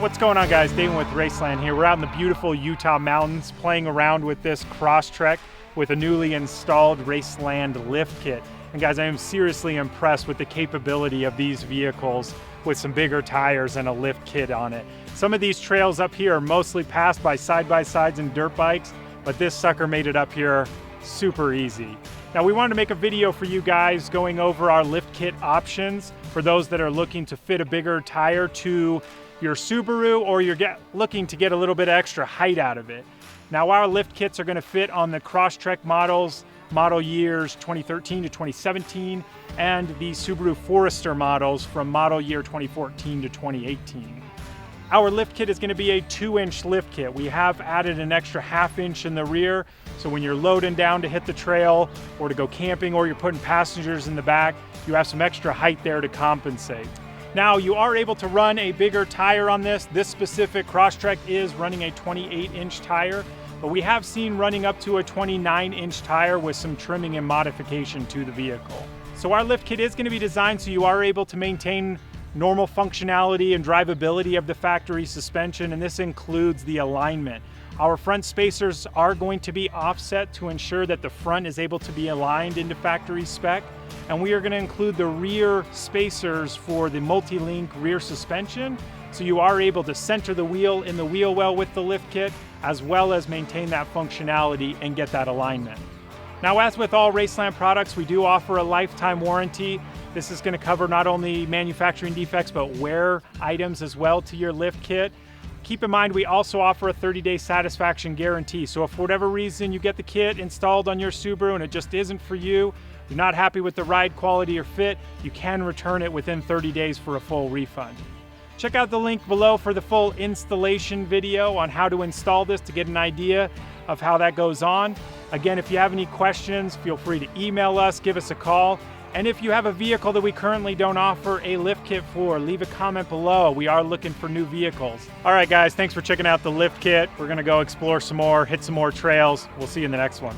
What's going on, guys? Dave with Raceland here. We're out in the beautiful Utah mountains playing around with this Crosstrek with a newly installed Raceland lift kit. And guys, I am seriously impressed with the capability of these vehicles with some bigger tires and a lift kit on it. Some of these trails up here are mostly passed by side-by-sides and dirt bikes, but this sucker made it up here super easy. Now, we wanted to make a video for you guys going over our lift kit options for those that are looking to fit a bigger tire to your Subaru, or you're looking to get a little bit extra height out of it. Now, our lift kits are going to fit on the Crosstrek models, model years 2013 to 2017, and the Subaru Forester models from model year 2014 to 2018. Our lift kit is going to be a 2-inch lift kit. We have added an extra 1/2 inch in the rear, so when you're loading down to hit the trail or to go camping, or you're putting passengers in the back, you have some extra height there to compensate. Now, you are able to run a bigger tire on this. This specific Crosstrek is running a 28-inch tire, but we have seen running up to a 29-inch tire with some trimming and modification to the vehicle. So our lift kit is going to be designed so you are able to maintain normal functionality and drivability of the factory suspension, and this includes the alignment. Our front spacers are going to be offset to ensure that the front is able to be aligned into factory spec, and we are going to include the rear spacers for the multi-link rear suspension, so you are able to center the wheel in the wheel well with the lift kit, as well as maintain that functionality and get that alignment. Now, as with all Raceland products, we do offer a lifetime warranty. This is going to cover not only manufacturing defects, but wear items as well to your lift kit. Keep in mind, we also offer a 30-day satisfaction guarantee. So if for whatever reason you get the kit installed on your Subaru and it just isn't for you, you're not happy with the ride quality or fit, you can return it within 30 days for a full refund. Check out the link below for the full installation video on how to install this to get an idea of how that goes on. Again, if you have any questions, feel free to email us, give us a call. And if you have a vehicle that we currently don't offer a lift kit for, leave a comment below. We are looking for new vehicles. All right, guys, thanks for checking out the lift kit. We're gonna go explore some more, hit some more trails. We'll see you in the next one.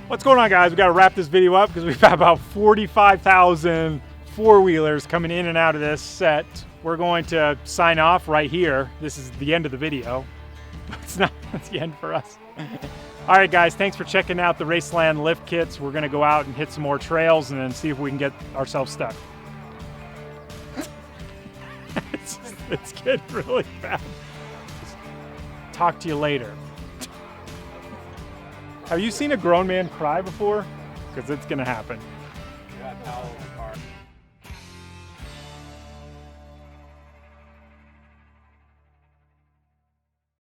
What's going on, guys? We gotta wrap this video up because we've got about 45,000 four-wheelers coming in and out of this set. We're going to sign off right here. This is the end of the video. It's not, it's the end for us. All right, guys, thanks for checking out the Raceland lift kits. We're gonna go out and hit some more trails and then see if we can get ourselves stuck. It's getting really bad. Talk to you later. Have you seen a grown man cry before? Because it's gonna happen.